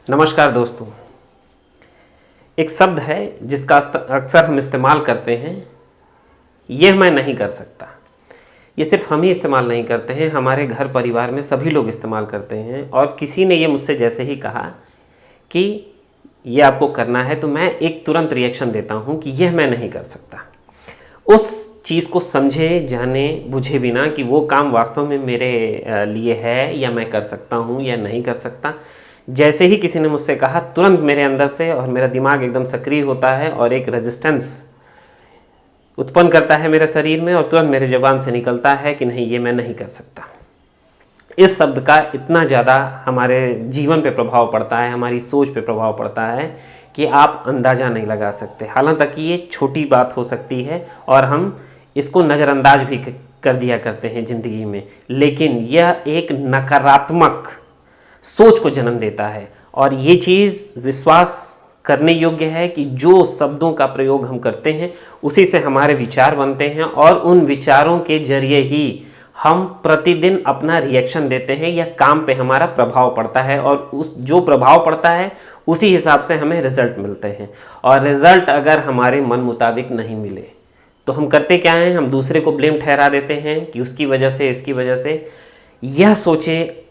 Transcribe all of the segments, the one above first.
नमस्कार दोस्तों। एक शब्द है जिसका अक्सर हम इस्तेमाल करते हैं, यह मैं नहीं कर सकता। ये सिर्फ हम ही इस्तेमाल नहीं करते हैं, हमारे घर परिवार में सभी लोग इस्तेमाल करते हैं। और किसी ने ये मुझसे जैसे ही कहा कि ये आपको करना है तो मैं एक तुरंत रिएक्शन देता हूँ कि यह मैं नहीं कर सकता। उस चीज़ को समझे जाने बुझे बिना कि वो काम वास्तव में मेरे लिए है या मैं कर सकता हूँ या नहीं कर सकता, जैसे ही किसी ने मुझसे कहा तुरंत मेरे अंदर से और मेरा दिमाग एकदम सक्रिय होता है और एक रेजिस्टेंस उत्पन्न करता है मेरे शरीर में और तुरंत मेरे ज़बान से निकलता है कि नहीं, ये मैं नहीं कर सकता। इस शब्द का इतना ज़्यादा हमारे जीवन पे प्रभाव पड़ता है, हमारी सोच पे प्रभाव पड़ता है कि आप अंदाज़ा नहीं लगा सकते। हालांकि ये छोटी बात हो सकती है और हम इसको नज़रअंदाज भी कर दिया करते हैं ज़िंदगी में, लेकिन यह एक नकारात्मक सोच को जन्म देता है। और ये चीज़ विश्वास करने योग्य है कि जो शब्दों का प्रयोग हम करते हैं उसी से हमारे विचार बनते हैं और उन विचारों के जरिए ही हम प्रतिदिन अपना रिएक्शन देते हैं या काम पे हमारा प्रभाव पड़ता है और उस जो प्रभाव पड़ता है उसी हिसाब से हमें रिजल्ट मिलते हैं। और रिजल्ट अगर हमारे मन मुताबिक नहीं मिले तो हम करते क्या हैं, हम दूसरे को ब्लेम ठहरा देते हैं कि उसकी वजह से, इसकी वजह से। यह सोचे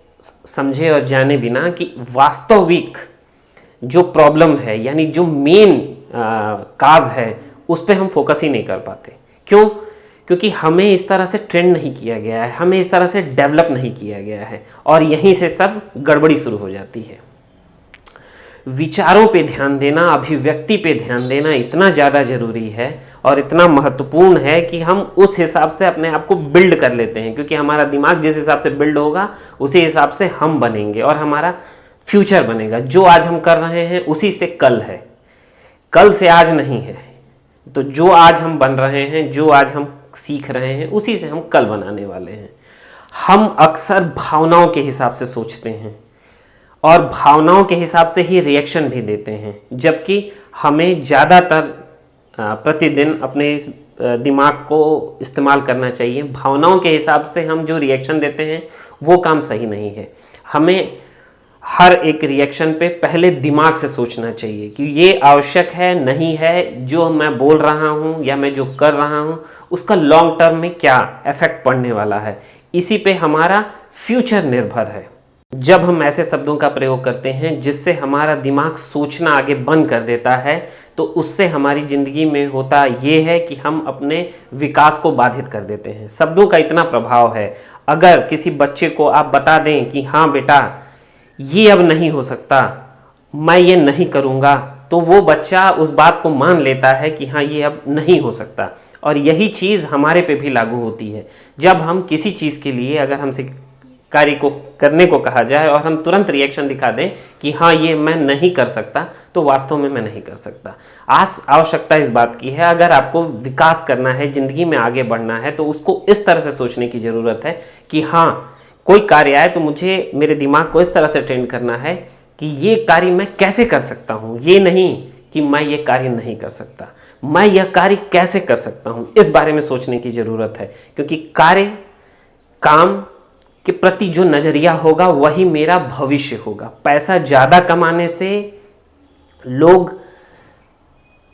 समझे और जाने बिना कि वास्तविक जो प्रॉब्लम है यानी जो मेन काज है उस पर हम फोकस ही नहीं कर पाते। क्यों? क्योंकि हमें इस तरह से ट्रेंड नहीं किया गया है, हमें इस तरह से डेवलप नहीं किया गया है और यहीं से सब गड़बड़ी शुरू हो जाती है। विचारों पे ध्यान देना, अभिव्यक्ति पे ध्यान देना इतना ज़्यादा ज़रूरी है और इतना महत्वपूर्ण है कि हम उस हिसाब से अपने आप को बिल्ड कर लेते हैं, क्योंकि हमारा दिमाग जिस हिसाब से बिल्ड होगा उसी हिसाब से हम बनेंगे और हमारा फ्यूचर बनेगा। जो आज हम कर रहे हैं उसी से कल है, कल से आज नहीं है। तो जो आज हम बन रहे हैं, जो आज हम सीख रहे हैं, उसी से हम कल बनाने वाले हैं। हम अक्सर भावनाओं के हिसाब से सोचते हैं और भावनाओं के हिसाब से ही रिएक्शन भी देते हैं, जबकि हमें ज़्यादातर प्रतिदिन अपने दिमाग को इस्तेमाल करना चाहिए। भावनाओं के हिसाब से हम जो रिएक्शन देते हैं वो काम सही नहीं है। हमें हर एक रिएक्शन पे पहले दिमाग से सोचना चाहिए कि ये आवश्यक है, नहीं है, जो मैं बोल रहा हूँ या मैं जो कर रहा हूँ उसका लॉन्ग टर्म में क्या इफेक्ट पड़ने वाला है। इसी पे हमारा फ्यूचर निर्भर है। जब हम ऐसे शब्दों का प्रयोग करते हैं जिससे हमारा दिमाग सोचना आगे बंद कर देता है तो उससे हमारी ज़िंदगी में होता ये है कि हम अपने विकास को बाधित कर देते हैं। शब्दों का इतना प्रभाव है। अगर किसी बच्चे को आप बता दें कि हाँ बेटा ये अब नहीं हो सकता, मैं ये नहीं करूँगा, तो वो बच्चा उस बात को मान लेता है कि हाँ ये अब नहीं हो सकता। और यही चीज़ हमारे पे भी लागू होती है। जब हम किसी चीज़ के लिए अगर हमसे कार्य को करने को कहा जाए और हम तुरंत रिएक्शन दिखा दें कि हाँ ये मैं नहीं कर सकता, तो वास्तव में मैं नहीं कर सकता। आवश्यकता इस बात की है, अगर आपको विकास करना है, ज़िंदगी में आगे बढ़ना है, तो उसको इस तरह से सोचने की ज़रूरत है कि हाँ कोई कार्य आए तो मुझे मेरे दिमाग को इस तरह से ट्रेन करना है कि ये कार्य मैं कैसे कर सकता हूँ। ये नहीं कि मैं ये कार्य नहीं कर सकता, मैं यह कार्य कैसे कर सकता हूँ, इस बारे में सोचने की ज़रूरत है। क्योंकि काम के प्रति जो नज़रिया होगा वही मेरा भविष्य होगा। पैसा ज़्यादा कमाने से लोग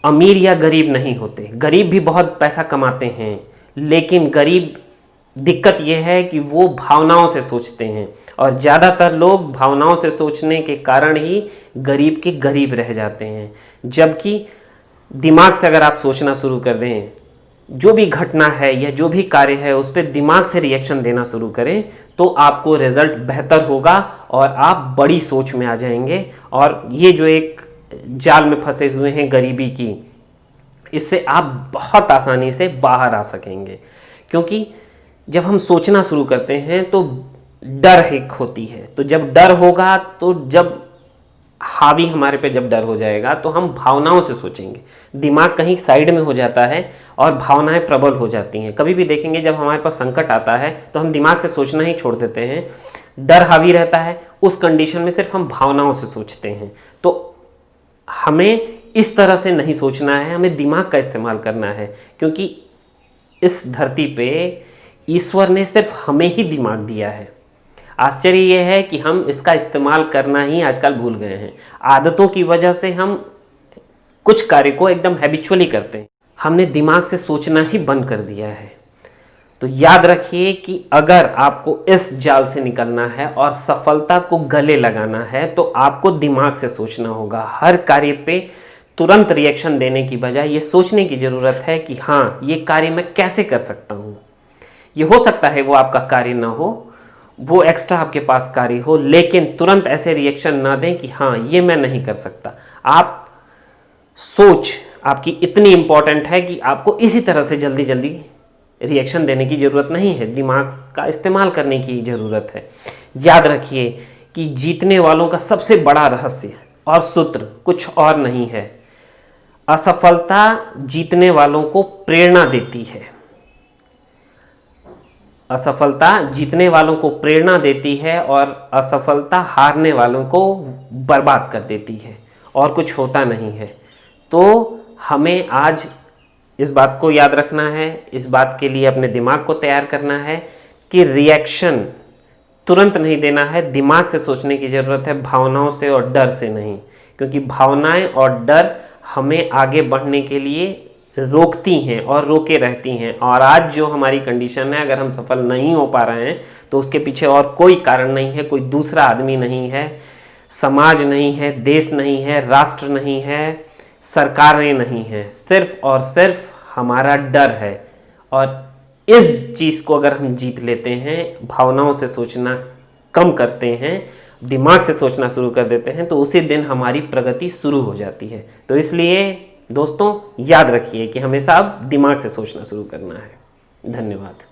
अमीर या गरीब नहीं होते। गरीब भी बहुत पैसा कमाते हैं, लेकिन गरीब दिक्कत यह है कि वो भावनाओं से सोचते हैं और ज़्यादातर लोग भावनाओं से सोचने के कारण ही गरीब के गरीब रह जाते हैं। जबकि दिमाग से अगर आप सोचना शुरू कर दें, जो भी घटना है या जो भी कार्य है उस पर दिमाग से रिएक्शन देना शुरू करें, तो आपको रिजल्ट बेहतर होगा और आप बड़ी सोच में आ जाएंगे। और ये जो एक जाल में फंसे हुए हैं गरीबी की, इससे आप बहुत आसानी से बाहर आ सकेंगे। क्योंकि जब हम सोचना शुरू करते हैं तो डर एक होती है, तो जब डर होगा तो जब हावी हमारे पे जब डर हो जाएगा तो हम भावनाओं से सोचेंगे। दिमाग कहीं साइड में हो जाता है और भावनाएं प्रबल हो जाती हैं। कभी भी देखेंगे जब हमारे पास संकट आता है तो हम दिमाग से सोचना ही छोड़ देते हैं, डर हावी रहता है। उस कंडीशन में सिर्फ हम भावनाओं से सोचते हैं। तो हमें इस तरह से नहीं सोचना है, हमें दिमाग का इस्तेमाल करना है। क्योंकि इस धरती पे ईश्वर ने सिर्फ हमें ही दिमाग दिया है। आश्चर्य ये है कि हम इसका इस्तेमाल करना ही आजकल भूल गए हैं। आदतों की वजह से हम कुछ कार्य को एकदम हैबिचुअली करते हैं, हमने दिमाग से सोचना ही बंद कर दिया है। तो याद रखिए कि अगर आपको इस जाल से निकलना है और सफलता को गले लगाना है तो आपको दिमाग से सोचना होगा। हर कार्य पे तुरंत रिएक्शन देने की बजाय ये सोचने की ज़रूरत है कि हाँ, ये कार्य मैं कैसे कर सकता हूँ। ये हो सकता है वो आपका कार्य ना हो, वो एक्स्ट्रा आपके पास कार्य हो, लेकिन तुरंत ऐसे रिएक्शन ना दें कि हाँ, ये मैं नहीं कर सकता। आप सोच आपकी इतनी इंपॉर्टेंट है कि आपको इसी तरह से जल्दी जल्दी रिएक्शन देने की ज़रूरत नहीं है, दिमाग का इस्तेमाल करने की ज़रूरत है। याद रखिए कि जीतने वालों का सबसे बड़ा रहस्य और सूत्र कुछ और नहीं है। असफलता जीतने वालों को प्रेरणा देती है। असफलता जीतने वालों को प्रेरणा देती है और असफलता हारने वालों को बर्बाद कर देती है, और कुछ होता नहीं है। तो हमें आज इस बात को याद रखना है, इस बात के लिए अपने दिमाग को तैयार करना है कि रिएक्शन तुरंत नहीं देना है, दिमाग से सोचने की ज़रूरत है, भावनाओं से और डर से नहीं। क्योंकि भावनाएं और डर हमें आगे बढ़ने के लिए रोकती हैं और रोके रहती हैं। और आज जो हमारी कंडीशन है, अगर हम सफल नहीं हो पा रहे हैं तो उसके पीछे और कोई कारण नहीं है, कोई दूसरा आदमी नहीं है, समाज नहीं है, देश नहीं है, राष्ट्र नहीं है, सरकारें नहीं है, सिर्फ और सिर्फ हमारा डर है। और इस चीज़ को अगर हम जीत लेते हैं, भावनाओं से सोचना कम करते हैं, दिमाग से सोचना शुरू कर देते हैं, तो उसी दिन हमारी प्रगति शुरू हो जाती है। तो इसलिए दोस्तों याद रखिए कि हमेशा अब दिमाग से सोचना शुरू करना है। धन्यवाद।